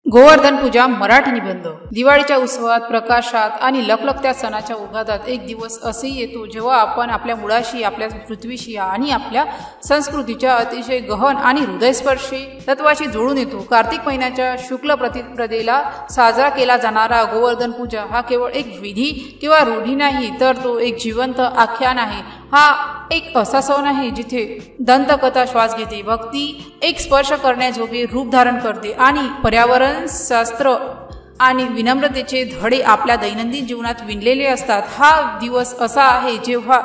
गोवर्धन पूजा मराठी निबंध। दिवाळीच्या उत्सवात, प्रकाशात आणि लखलखत्या सणाच्या उद्घातात एक दिवस असेही येतो जेव्हा आपण आपल्या मुळाशी, आपल्या पृथ्वीशी आणि आपल्या संस्कृतीच्या अतिशय गहन आणि हृदयस्पर्शी तत्वाशी जोडून येतो। कार्तिक महिन्याच्या शुक्ल प्रतिपदेला साजरा केला जाणारा गोवर्धन पूजा हा केवळ एक विधी किंवा रूढी नाही, तर तो एक जिवंत आख्यान आहे। हा एक असा सण आहे जिथे दंतकथा श्वास घेते, भक्ती एक स्पर्श करण्याजोगे रूप धारण करते आणि पर्यावरण शास्त्र आणि विनम्रतेचे धडे आपल्या दैनंदिन जीवनात विणलेले असतात। हा दिवस असा आहे जेव्हा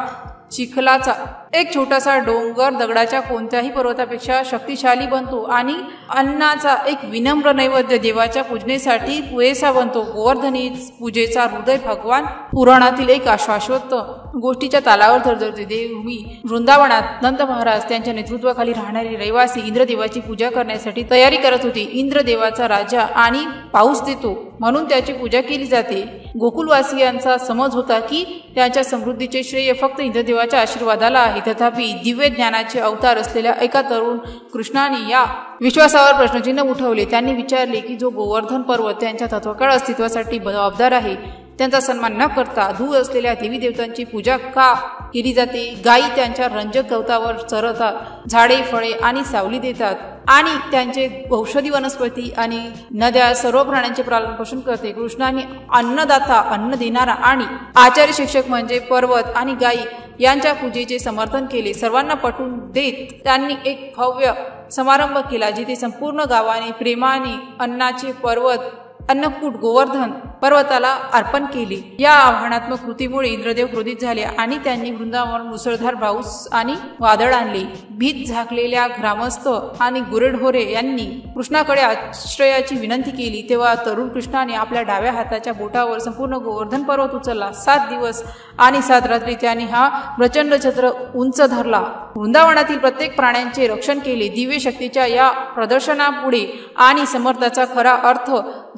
चिखलाचा एक छोटासा डोंगर दगडाच्या कोणत्याही पर्वतापेक्षा शक्तिशाली बनतो आणि अन्नाचा एक विनम्र नैवेद्य देवाच्या पूजनेसाठी पुरेसा बनतो। गोवर्धनी पूजेचा हृदय भगवान पुराणातील एक शाश्वत गोष्टीच्या तालावर धरधरते। देवभूमी वृंदावनात नंद महाराज त्यांच्या नेतृत्वाखाली राहणारे रहिवासी इंद्रदेवाची पूजा करण्यासाठी तयारी करत होते। इंद्रदेवाचा राजा आणि पाऊस देतो म्हणून त्याची पूजा केली जाते। गोकुलवासियांचा समज होता की त्यांच्या समृद्धीचे श्रेय फक्त इंद्रदेवाच्या आशीर्वादाला आहे। तथापि दिव्य ज्ञानाचे अवतार असलेल्या एका तरुण कृष्णाने या विश्वासावर प्रश्नचिन्ह उठवले। त्यांनी विचारले की जो गोवर्धन पर्वत त्यांच्या तत्वकाळ अस्तित्वासाठी जबाबदार आहे, त्यांचा सन्मान न करता दूर असलेल्या देवी देवतांची पूजा का केली जाते? गायी त्यांच्या रंजक गवतावर चरतात, झाडे, फळे आणि सावली देतात आणि त्यांचे औषधी वनस्पती आणि नद्या सर्व प्राण्यांचे पालनपोषण करते। कृष्णाने अन्नदाता, अन्न देणारा आणि आचार्य शिक्षक म्हणजे पर्वत आणि गायी यांच्या पूजेचे समर्थन केले। सर्वांना पटवून देत त्यांनी एक भव्य समारंभ केला जिथे संपूर्ण गावाने प्रेमाने अन्नाचे पर्वत अन्नकूट गोवर्धन पर्वताला अर्पण केले। या आव्हानात्मक कृतीमुळे इंद्रदेव क्रोधित झाले आणि त्यांनी वृंदावन मुसळधार पाऊस आणि वादळ आणले। भीत झाकलेल्या ग्रामस्थ आणि गुरेढोरे यांनी कृष्णाकडे आश्रयाची विनंती केली। तेव्हा तरुण कृष्णाने आपल्या डाव्या हाताच्या बोटावर संपूर्ण गोवर्धन पर्वत उचलला। 7 दिवस आणि 7 रात्री त्याने हा प्रचंड छत्र उंच धरला, वृंदावनातील प्रत्येक प्राण्यांचे रक्षण केले। दिव्य शक्तीच्या या प्रदर्शनापुढे आणि समर्थाचा खरा अर्थ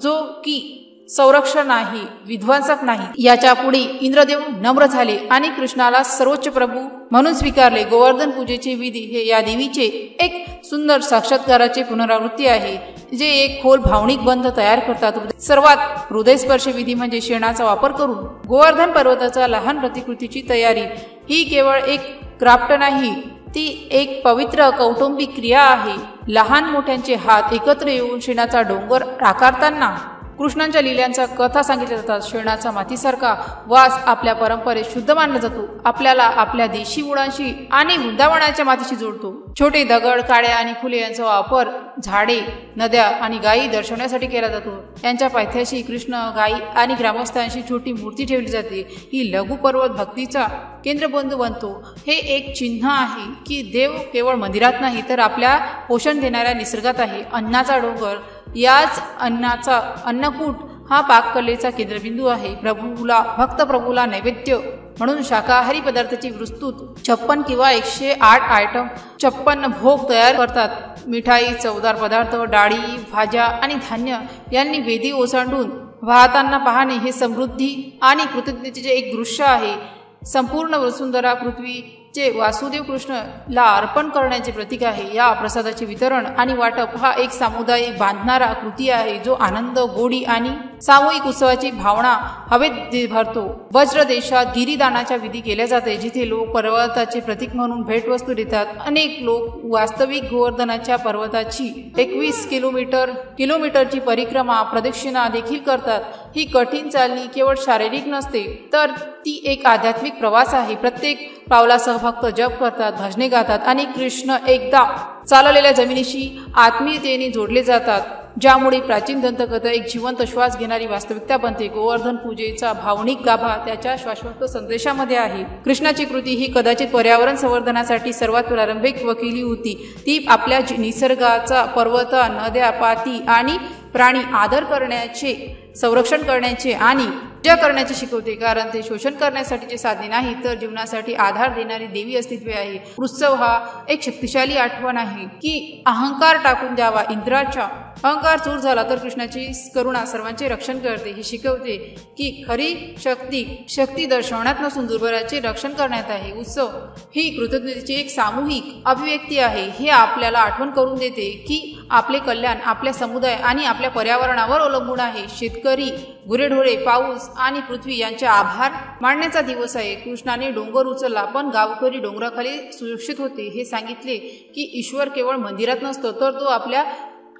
जो की संरक्षण नाही, विध्वंसक नाही, याच्या पुढे इंद्रदेव नम्र झाले आणि कृष्णाला सर्वोच्च प्रभू म्हणून स्वीकारले। गोवर्धन पूजेचे विधी हे या देवीचे एक सुंदर साक्षात्काराचे पुनरावृत्ती आहे, जे एक खोल भावनिक बंध तयार करतात। सर्वात हृदयस्पर्शी विधी म्हणजे शेणाचा वापर करून गोवर्धन पर्वताचा लहान प्रतिकृतीची तयारी। ही केवळ एक क्राफ्ट नाही, ती एक पवित्र कौटुंबिक क्रिया आहे। लहान मोठ्यांचे हात एकत्र येऊन शेणाचा डोंगर आकारताना कृष्णांच्या लीलांच्या कथा सांगितल्या जातात। शेणाचा मातीसारखा वास आपल्या परंपरेत शुद्ध मानला जातो, आपल्याला आपल्या देशी मुळांशी आणि वृंदावनाच्या मातीशी जोडतो। छोटे दगड, काड्या आणि फुले यांचा वापर झाडे, नद्या आणि गायी दर्शवण्यासाठी केला जातो। यांच्या पायथ्याशी कृष्ण, गायी आणि ग्रामस्थांशी छोटी मूर्ती ठेवली जाते। ही लघु पर्वत भक्तीचा केंद्रबिंदू बनतो। हे एक चिन्ह आहे की देव केवळ मंदिरात नाही, तर आपल्या पोषण देणाऱ्या निसर्गात आहे। अन्नाचा डोंगर, याच अन्नाचा अन्नकूट हा पाककलेचा केंद्रबिंदू आहे। भक्त प्रभूला नैवेद्य म्हणून शाकाहारी पदार्थाची विस्तृत 56 किंवा 108 आयटम 56 भोग तयार करतात। मिठाई, चवदार पदार्थ, डाळी, भाज्या आणि धान्य यांनी वेदी ओसांडून वाहताना पाहणे हे समृद्धी आणि कृतज्ञतेचे एक दृश्य आहे। संपूर्ण वसुंधरा पृथ्वीचे वासुदेव कृष्णला अर्पण करण्याचे प्रतीक आहे। या प्रसादाचे वितरण आणि वाटप हा एक सामुदायिक बांधणारा कृती आहे, जो आनंद, गोडी आणि सामूहिक उत्सवाची भावना हवेत भरतो। वज्र देशात गिरीदानाच्या विधी केल्या जाते, जिथे लोक पर्वताचे प्रतीक म्हणून भेटवस्तू देतात। अनेक लोक वास्तविक गोवर्धनाच्या पर्वताची 21 किलोमीटरची परिक्रमा प्रदक्षिणा देखील करतात। ही कठीण चालणी केवळ शारीरिक नसते, तर ती एक आध्यात्मिक प्रवास आहे। प्रत्येक पावलासह भक्त जप करतात, भजने गातात आणि कृष्ण एकदा चाललेल्या जमिनीशी आत्मीयतेने जोडले जातात, ज्यामुळे प्राचीन दंतकथा एक जिवंत श्वास घेणारी वास्तविकता बनते। गोवर्धन पूजेचा भावनिक गाभा त्याच्या शाश्वत संदेशामध्ये आहे। कृष्णाची कृती ही कदाचित पर्यावरण संवर्धनासाठी सर्वात प्रारंभिक वकिली होती। ती आपल्या निसर्गाचा पर्वत, नद्या, पाती आणि प्राणी आदर करण्याचे संरक्षण करण्याचे आणि पूजा करण्याचे शिकवते, कारण ते शोषण करण्यासाठीचे साधने नाही तर जीवनासाठी आधार देणारी देवी अस्तित्व आहे. उत्सव हा एक शक्तिशाली आठवण आहे की अहंकार टाकून द्यावा. इंद्राचा अहंकार चूर झाला तर कृष्णाची करुणा सर्वांचे रक्षण करते. हे शिकवते की खरी शक्ती दर्शवण्यात नसून दुर्बलाचे रक्षण करण्यात आहे. उत्सव ही कृतज्ञतेची एक सामूहिक अभिव्यक्ती आहे. हे आपल्याला आठवण करून देते की आपले कल्याण आपल्या समुदाय आणि आपल्या पर्यावरणावर अवलंबून आहे. शेतकरी, गुरेढोरे, पाऊस आणि पृथ्वी यांचे आभार मानण्याचा दिवस आहे. कृष्णाने डोंगर उचलला पण गावकरी डोंगराखाली सुरक्षित होते. हे सांगितले की ईश्वर केवळ मंदिरात नसतो तर तो आपल्या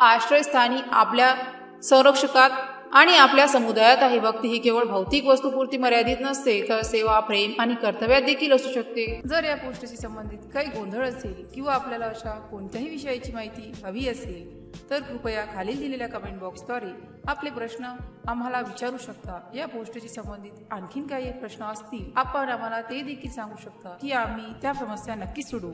आश्रयस्थानी, आपल्या संरक्षकात आणि आपल्या समुदायात आहे. भक्ती ही केवळ भौतिक वस्तूपुरती मर्यादित नसते तर सेवा, प्रेम आणि कर्तव्यात देखील असू शकते. जर या पोस्टशी संबंधित काही गोंधळ असेल किंवा आपल्याला अशा कोणत्याही विषयाची माहिती हवी असेल तर कृपया खालील दिलेल्या कमेंट बॉक्सद्वारे आपले प्रश्न आम्हाला विचारू शकता. या पोस्टशी संबंधित आणखीन काही प्रश्न असतील आपण आम्हाला ते देखील सांगू शकता की आम्ही त्या समस्या नक्की सोडवू.